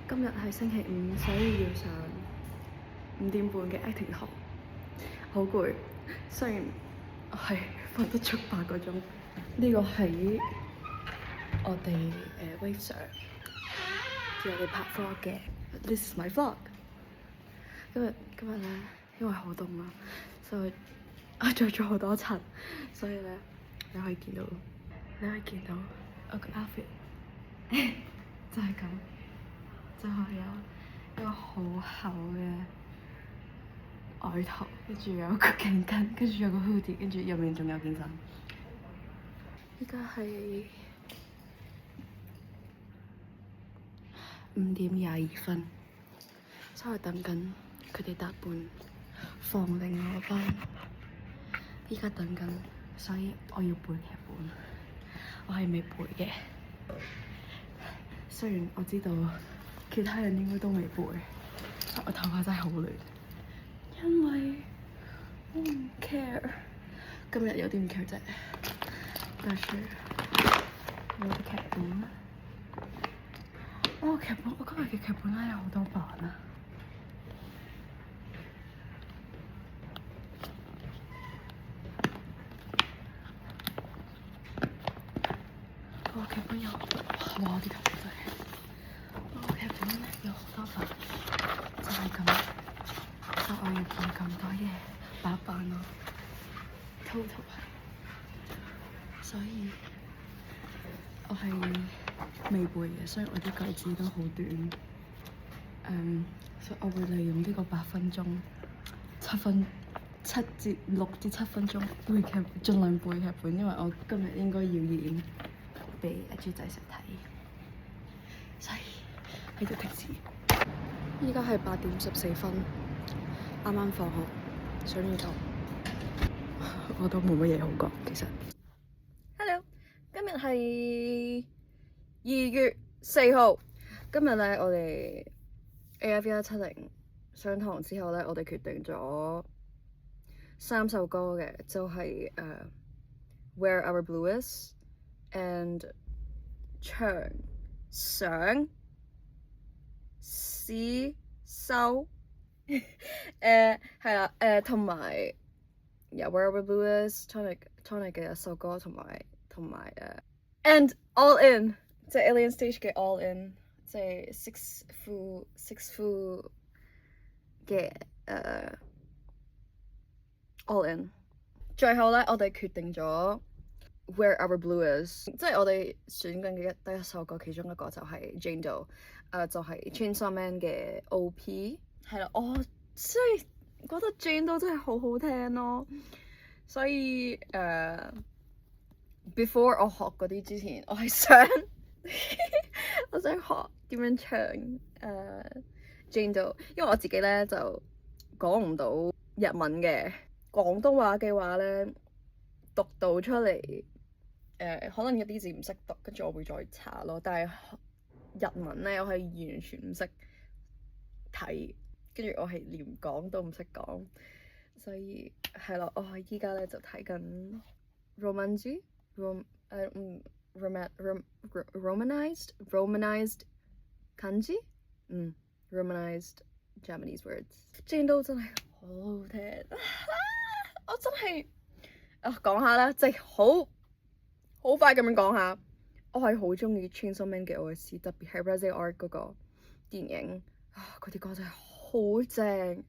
今日係星期五，所以要上5點半嘅 acting 堂，好攰。雖然我係瞓得足8個鐘，呢個係我哋Wave Sir 叫我哋拍 vlog 嘅。This is my vlog。今日咧，因為好凍啦，所以我着咗好多層，所以咧你可以見到我個 outfit 就係咁。就係有一個好厚嘅外套，跟住有個頸巾，跟住有個 hoodie，跟住入面仲有件衫。依家係5:22，所以我等緊佢哋搭半放另外班。依家等緊，所以我要背劇本。我係未背嘅，雖然我知道其他人應該都未背，我頭髮真係好亂，因為我唔 care。今日有啲唔 care 啫，但係我嘅劇本，我今日嘅劇本咧有好多版啊！我劇本有，哇！啲劇本真係〜我劇本咧有好多版，就係咁，所以我要背咁多嘢8版咯，total 係，所以我係未背嘅，所以我啲句子都好短，所以我會利用呢個8分鐘6至7分鐘背劇本，盡量背劇本，因為我今日應該要演俾阿豬仔食睇，所以喺度停止。依家係8:14，啱啱放學，上完堂，我都冇乜嘢好講其實。Hello， 今日係2月4號。今日咧，我哋 AF170上堂之後咧，我哋決定咗3首歌嘅，就係Where Our Blue Is and 長相廝守係啦，同埋Where Our Blue Is Tonic 嘅一首歌，同埋And All In， 即係 Alien Stage 嘅 All In， 即係 six fu 嘅All In。最後咧，我哋決定咗 Where Our Blue Is， 即係我哋選緊嘅第一首歌，其中一個就係 Jane Doe，就係 Chainsaw Man 嘅 OP。係啦，我真係覺得 Jane Doe 真係好好聽咯，所以before 我學嗰啲之前，我係想我想學點樣唱Jane Doe，因為我自己咧就講唔到日文嘅，廣東話嘅話咧讀到出嚟可能有啲字唔識讀，跟住我會再查咯。但係日文咧，我係完全唔識睇，跟住我係連講都唔識講，所以係咯，我依家咧就睇緊 romanized kanji， romanized Japanese words。Jane Doe 真係好好聽，我真係講下啦，即係好快咁樣講下，我係好中意 Chainsaw Man 嘅 OST， 特別係 Razzie Art 嗰個電影佢啲歌真係好正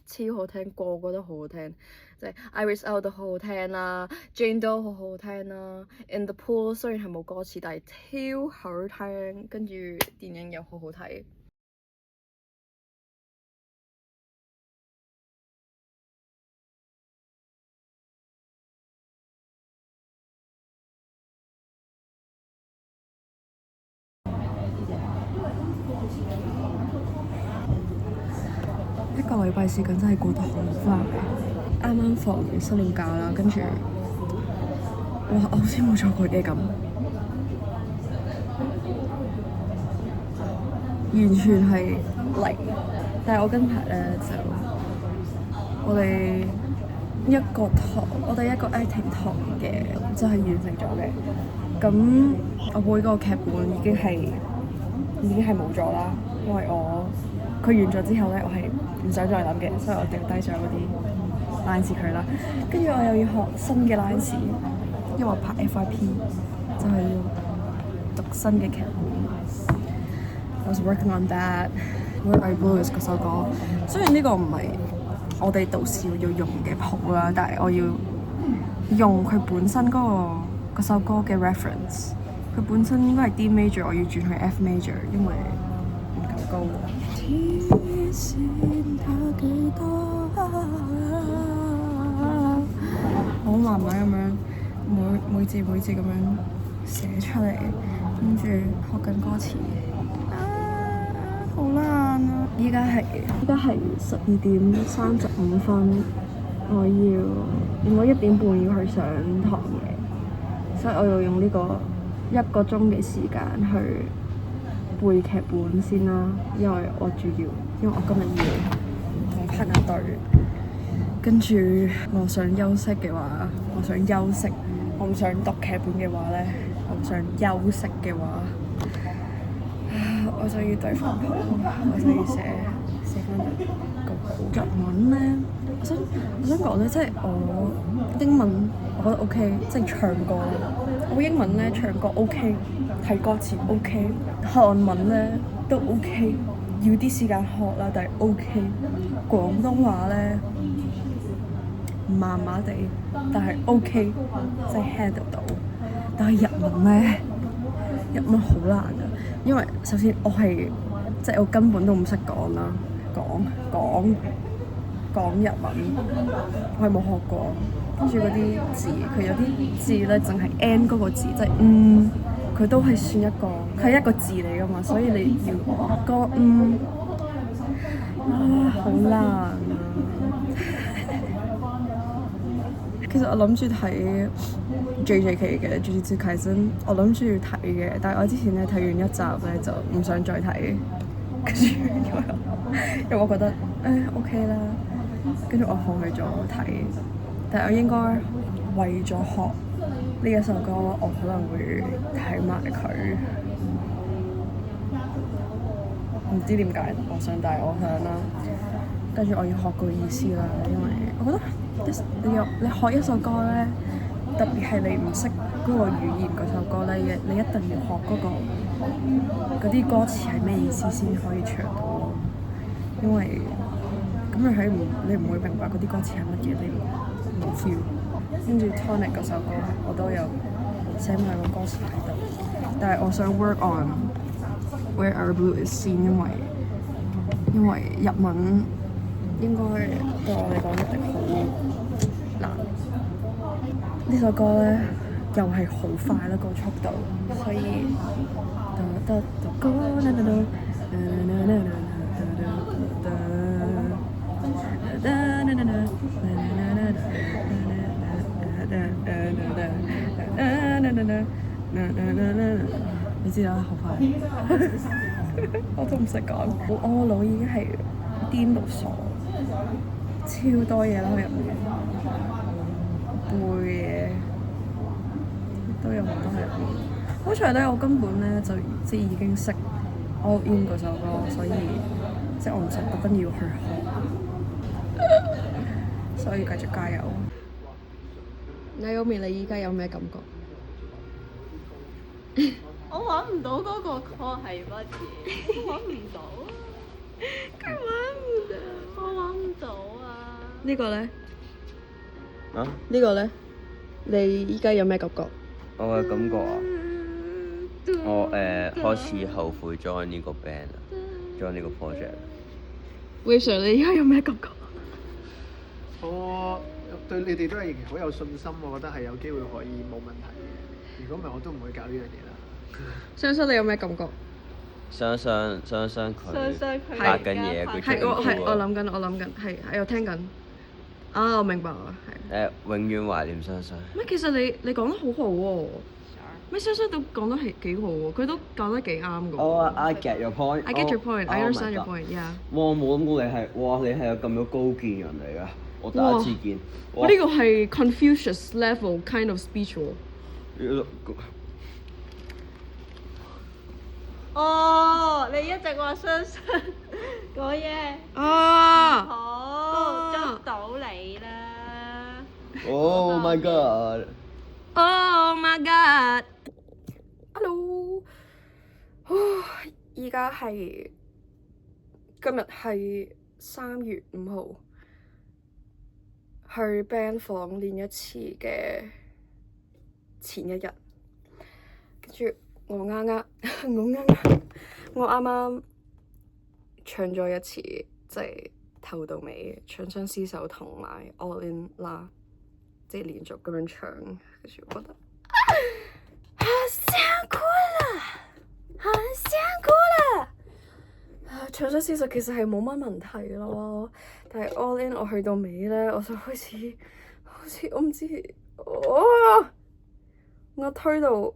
超好聽，個個都好好聽，即係 Iris Out 都好好聽啦，Jane Doe 好好聽啦，In the Pool 雖然係冇歌詞，但係超好聽，跟住電影又好好睇。一個禮拜時間真係過得好快，啱啱放完新年假啦，跟住哇，我好似冇做過嘢咁，完全係零。但係我今排咧就我哋一個 acting 堂嘅就係完成咗嘅。咁我背嗰個劇本已經係已經係冇咗啦，因為佢完咗之後咧，我係唔想再諗嘅，所以我掉低咗嗰啲 lines 佢啦。跟住我又要學新嘅 lines，因為我拍 FYP 就係要讀新嘅劇本。I was working on that。Where Are You Blues 嗰首歌，雖然呢個唔係我哋導師要用嘅譜啦，但係我要用佢本身嗰首歌嘅 reference。佢本身應該係 D major， 我要轉去 F major， 因為唔夠高。我慢慢咁樣每字咁樣寫出嚟，跟住學緊歌詞。好難啊！依家係12:35，我1點半要去上堂嘅，所以我要用呢個1個鐘嘅時間去背劇本先啦。因為我今日要同 partner 對，跟住我想休息嘅話，我唔想讀劇本嘅話咧，我唔想休息嘅話。我就要對翻譜，我就要寫翻個譜。日文咧，我想講咧，即係我英文我覺得 OK， 即係唱歌。我英文咧唱歌 OK， 睇歌詞 OK， 韓文咧都 OK， 要啲時間學啦，但係 OK。廣東話咧麻麻地，但係 OK， 即係 handle 到。但係日文好難㗎。因為首先我即係我根本都唔識講啦，講日文，我係冇學過。跟住嗰啲字，佢有啲字咧，淨係 N 嗰個字，即係佢都係算佢係一個字嚟㗎嘛，所以你要個好難啊！其實我諗住睇 JJK 嘅《Jujutsu Kaisen》，我諗住睇嘅，但係我之前咧睇完一集咧就唔想再睇，跟住因為我覺得OK 啦，跟住我放棄咗睇。但係我應該為咗學呢一首歌，我可能會睇埋佢。唔知點解我想，但係我想啦。跟住我要學個意思啦，因為我覺得你學一首歌咧，特別係你唔識嗰個語言嗰首歌咧，你一定要學嗰啲歌詞係咩意思先可以唱到咯。因為咁你唔會明白嗰啲歌詞係乜嘢，你冇 feel。跟住 Tonic 嗰首歌我都有寫埋個歌詞喺度，但係我想 work on Where Are You Blues 先，因為日文應該對我嚟講一定好難。呢首歌咧又係好快啦，個速度，所以你知啦，好快，我都唔識講。我腦已經係顛到傻，超多嘢啦入面，背嘢都有好多喺入面。好彩咧，我根本咧就即係已經識 All In 嗰首歌，所以即係我唔使特登要去學，所以繼續加油。Naomi，你依家有咩感覺？我揾唔到嗰個 call 係乜嘢，揾唔到啊！佢揾唔到，我揾唔到啊！呢個咧？啊？呢個咧？你依家有咩感覺？我嘅感覺啊，我開始後悔 join 呢個 band 啦，join 呢個 project。Wei Sir，你依家有咩感覺？我對你哋都係仍然好有信心，我覺得係有機會可以冇問題嘅。如果唔係，我都唔會搞呢樣嘢啦。雙雙，你有咩感覺？雙雙佢拍緊嘢，佢係我諗緊，係我聽緊。啊，我明白啦，係。永遠懷念雙雙。咩？其實你講得好好喎。咩雙雙都講得係幾好喎，佢都講得幾啱㗎。哦，I get your point. I get your point. I understand your point. Yeah. 哇！我冇諗過你係有咁多高見人嚟㗎，我第一次見。我呢個係 Confucius level kind of speech 喎。哦，你一直話相信嗰嘢啊好捉到你啦！ Oh my god！ ！Oh my god！Hello，依家係今日係3月5號，去 band 房練一次嘅前一日，跟住我啱啱唱咗一次，即係頭到尾唱雙獅手同埋 All In 啦，即係連續咁樣唱，跟住我覺得很辛苦啦，唱雙獅手其實係冇乜問題咯，但係 All In 我去到尾咧，我就開始好似我唔知，我推到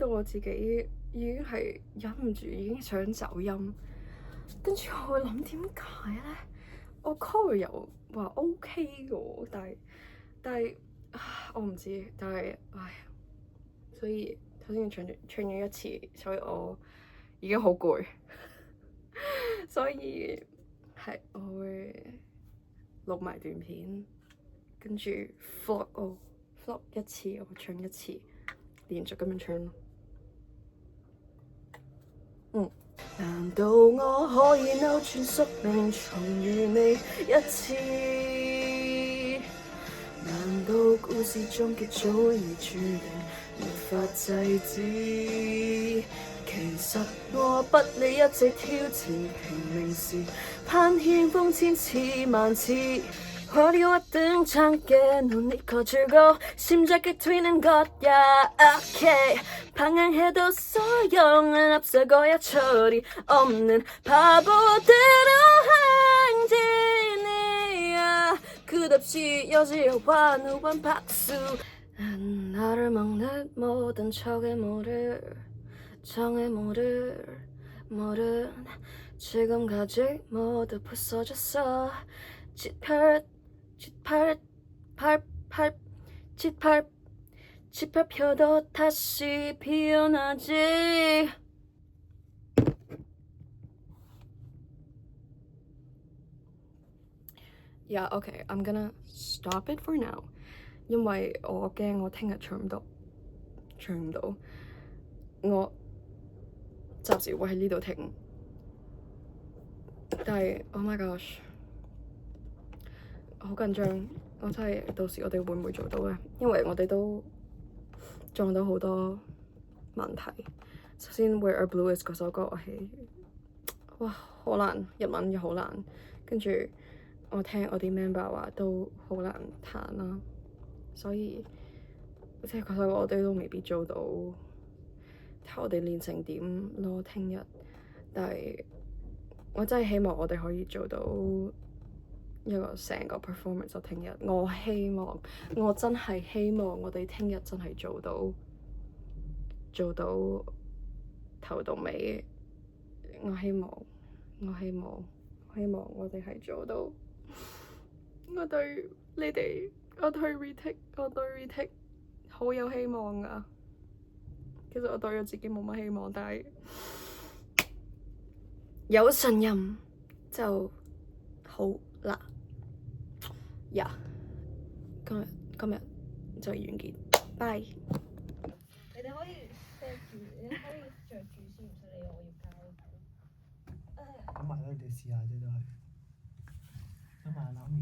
我自己已經係忍唔住，已經想走音。跟住我會諗點解咧？我 call 又話 OK 嘅喎，但係我唔知，但係所以頭先唱咗一次，所以我已經好攰，所以係我會錄埋段片，跟住 vlog 一次，我唱一次，連續咁樣唱咯。難道我可以扭轉宿命，重遇你一次？難道故事終結早已注定，無法制止？其實我不理一直挑戰，拼命時攀險風千次萬次。화려登場嘅눈이 커지고 심장이 뛰는 거야. Okay. 방황해도 소용은 없어 거야. 철이 없는 바보대로 행진이야. 끝없이 여지와 누운 박수. 나를 먹는 모든 척의 정의 모른 지금까지 모두 부서졌어. 짓밟혀도 다시 피어나지. Yeah, okay, I'm gonna stop it for now. 因為我驚我聽日唱唔到，我暫時會喺呢度停。但係 Oh my gosh，好緊張，我真係到時我哋會唔會做到咧？因為我哋都撞到好多問題。首先 Where Are Blue Is 嗰首歌我係好難，日文又好難，跟住我聽我啲 member 話都好難彈啦，所以即係嗰首歌我哋都未必做到，睇我哋練成點咯，聽日。但係我真係希望我哋可以做到一個成個 performance。聽日我真係希望我哋聽日真係做到頭到尾。我希望我哋係做到。我對你哋，我對 retake 好有希望㗎。其實我對我自己冇乜希望，但係有信任就好啦。呀，今日就完結，拜。你哋可以着住先，唔使理我要交。咁埋啦，你哋試下啫都係。咁埋啦，媽咪。